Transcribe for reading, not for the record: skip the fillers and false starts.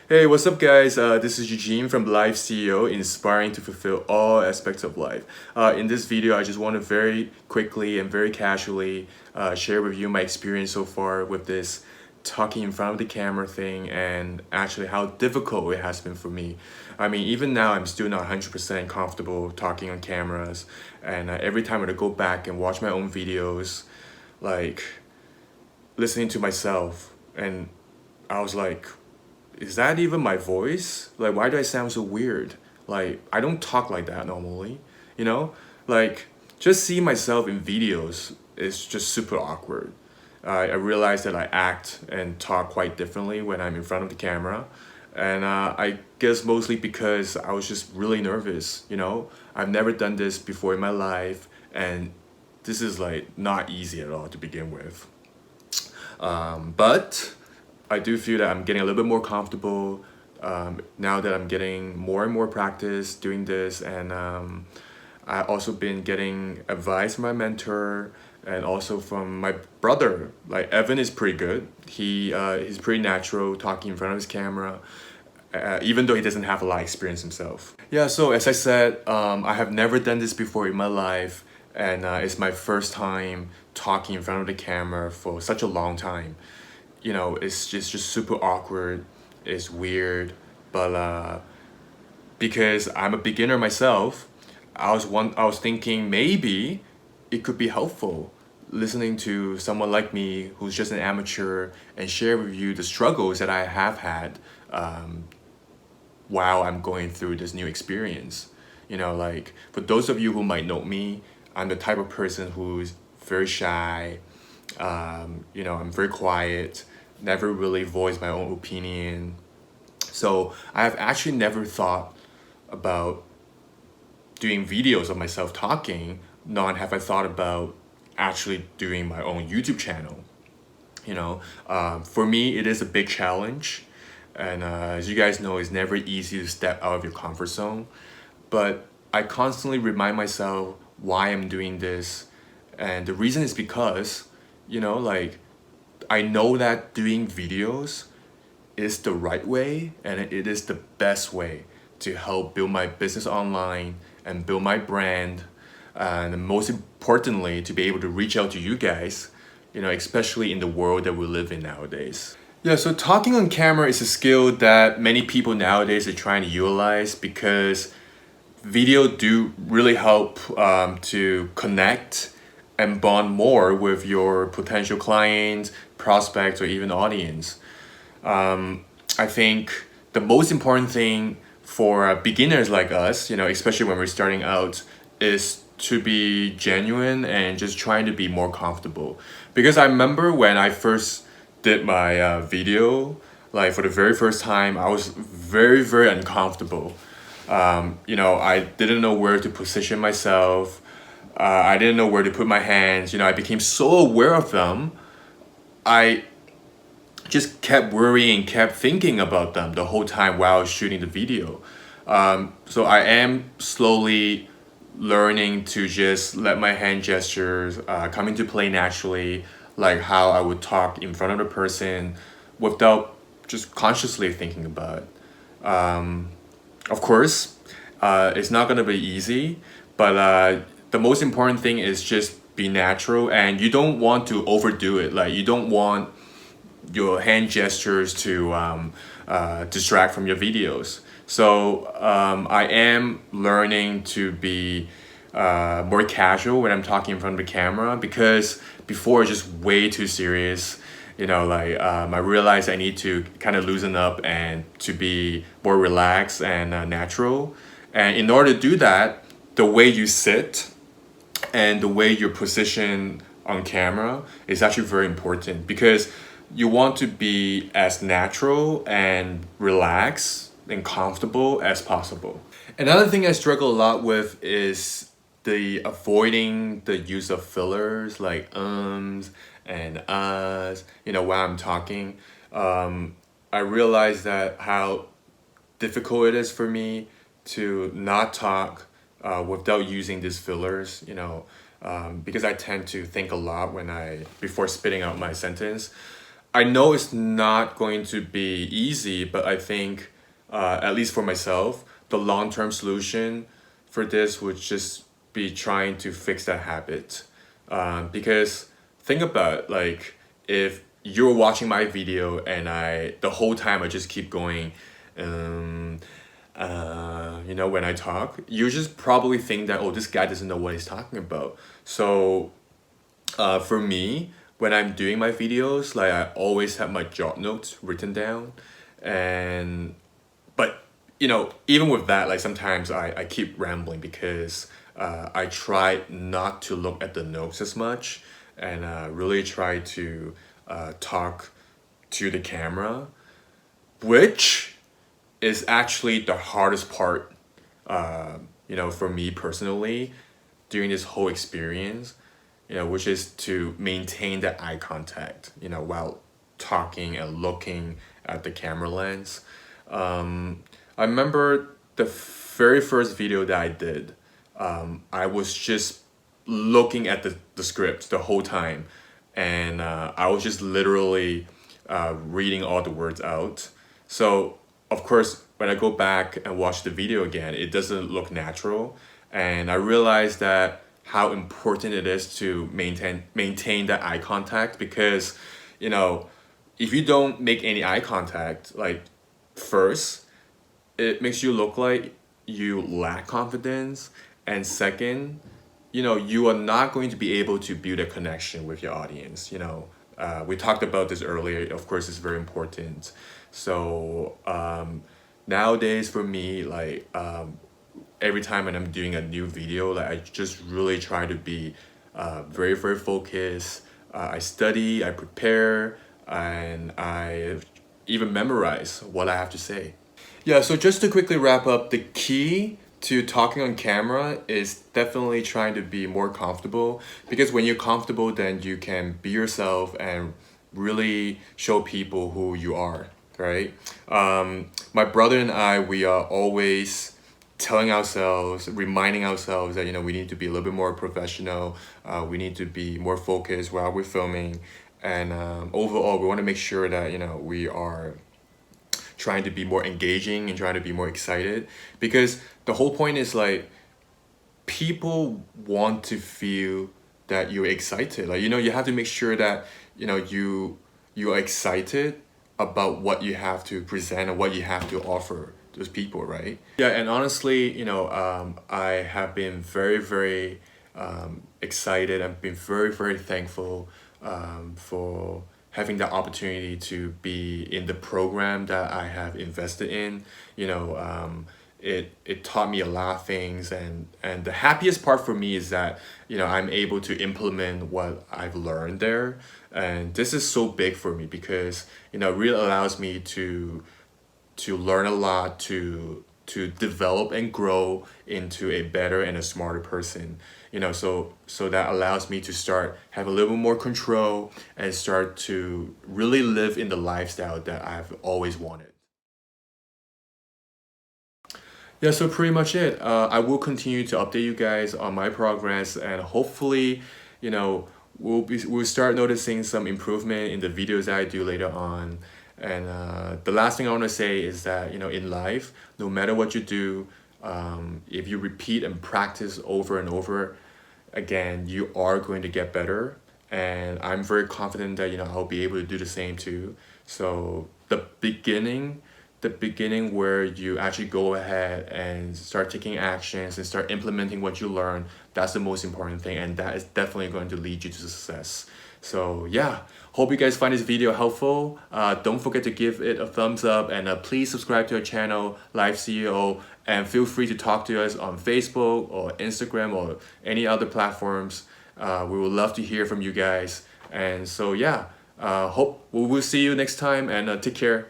Hey, what's up, guys? This is Eugene from Life CEO, inspiring to fulfill all aspects of life. In this video, I just want to very quickly and very casually share with you my experience so far with this talking in front of the camera thing and actually how difficult it has been for me. I mean, even now, I'm still not 100% comfortable talking on cameras, and every time when I go back and watch my own videos, like listening to myself, and I was like, is that even my voice? Like, why do I sound so weird? Like, I don't talk like that normally, you know? Like, just see myself in videos is just super awkward. I realize that I act and talk quite differently when I'm in front of the camera. And I guess mostly because I was just really nervous, you know? I've never done this before in my life, and this is like not easy at all to begin with. But I do feel that I'm getting a little bit more comfortable now that I'm getting more and more practice doing this, and I've also been getting advice from my mentor and also from my brother. Like Evan is pretty good. He's pretty natural talking in front of his camera, even though he doesn't have a lot of experience himself. Yeah. So as I said, I have never done this before in my life, and it's my first time talking in front of the camera for such a long time. You know, it's just super awkward. It's weird, but because I'm a beginner myself, I was thinking maybe it could be helpful listening to someone like me who's just an amateur and share with you the struggles that I have had while I'm going through this new experience. You know, like for those of you who might know me, I'm the type of person who's very shy. You know, I'm very quiet, never really voice my own opinion. So I have actually never thought about doing videos of myself talking, nor have I thought about actually doing my own YouTube channel. You know, for me, it is a big challenge. And as you guys know, it's never easy to step out of your comfort zone. But I constantly remind myself why I'm doing this. And the reason is because, you know, like I know that doing videos is the right way and it is the best way to help build my business online and build my brand, and most importantly to be able to reach out to you guys, you know, especially in the world that we live in nowadays. Yeah, so talking on camera is a skill that many people nowadays are trying to utilize because video do really help to connect and bond more with your potential clients, prospects, or even audience. I think the most important thing for beginners like us, you know, especially when we're starting out, is to be genuine and just trying to be more comfortable. Because I remember when I first did my video, like for the very first time, I was very uncomfortable. You know, I didn't know where to position myself. I didn't know where to put my hands. You know, I became so aware of them. I just kept worrying, kept thinking about them the whole time while I was shooting the video. So I am slowly learning to just let my hand gestures come into play naturally, like how I would talk in front of the person without just consciously thinking about it. Of course, it's not gonna be easy, but the most important thing is just be natural, and you don't want to overdo it. Like you don't want your hand gestures to distract from your videos. So I am learning to be more casual when I'm talking in front of the camera, because before it's just way too serious. You know, like I realized I need to kind of loosen up and to be more relaxed and natural. And in order to do that, the way you sit and the way you're positioned on camera is actually very important, because you want to be as natural and relaxed and comfortable as possible. Another thing I struggle a lot with is the avoiding the use of fillers like and you know, while I'm talking. I realize that how difficult it is for me to not talk without using these fillers, you know, because I tend to think a lot when before spitting out my sentence. I know it's not going to be easy, but I think, at least for myself, the long-term solution for this would just be trying to fix that habit. Because think about, like, if you're watching my video and the whole time I just keep going, um, when I talk, you just probably think that, oh, this guy doesn't know what he's talking about. So for me, when I'm doing my videos, like, I always have my jot notes written down, and but even with that, like, sometimes I keep rambling because I try not to look at the notes as much, and really try to talk to the camera, which is actually the hardest part, for me personally, during this whole experience, which is to maintain that eye contact, while talking and looking at the camera lens. I remember the very first video that I did, I was just looking at the script the whole time, and I was just literally reading all the words out. So, of course, when I go back and watch the video again, it doesn't look natural, and I realized that how important it is to maintain that eye contact, because if you don't make any eye contact, like, first, it makes you look like you lack confidence, and second, you are not going to be able to build a connection with your audience. We talked about this earlier. Of course, it's very important. So nowadays for me, like, every time when I'm doing a new video, like, I just really try to be very, very focused. I study, I prepare, and I even memorize what I have to say. Yeah, so just to quickly wrap up, the key to talking on camera is definitely trying to be more comfortable, because when you're comfortable, then you can be yourself and really show people who you are, right? My brother and I, we are always telling ourselves, reminding ourselves that we need to be a little bit more professional. We need to be more focused while we're filming, and overall, we want to make sure that we are trying to be more engaging and trying to be more excited, because the whole point is, like, people want to feel that you're excited. Like, you have to make sure that you are excited about what you have to present and what you have to offer those people, right? Yeah, and honestly, I have been very, very excited. I've been very, very thankful for having the opportunity to be in the program that I have invested in. It taught me a lot of things, and the happiest part for me is that I'm able to implement what I've learned there, and this is so big for me because it really allows me to learn a lot, to develop and grow into a better and a smarter person. So that allows me to start have a little more control and start to really live in the lifestyle that I've always wanted. Yeah, so pretty much it. I will continue to update you guys on my progress, and hopefully, we'll start noticing some improvement in the videos that I do later on. And the last thing I want to say is that in life, no matter what you do, if you repeat and practice over and over again, you are going to get better. And I'm very confident that I'll be able to do the same too. So the beginning where you actually go ahead and start taking actions and start implementing what you learn, that's the most important thing, and that is definitely going to lead you to success. So yeah, hope you guys find this video helpful. Don't forget to give it a thumbs up, and please subscribe to our channel, Live CEO, and feel free to talk to us on Facebook or Instagram or any other platforms. We would love to hear from you guys. And so yeah, hope we will see you next time, and take care.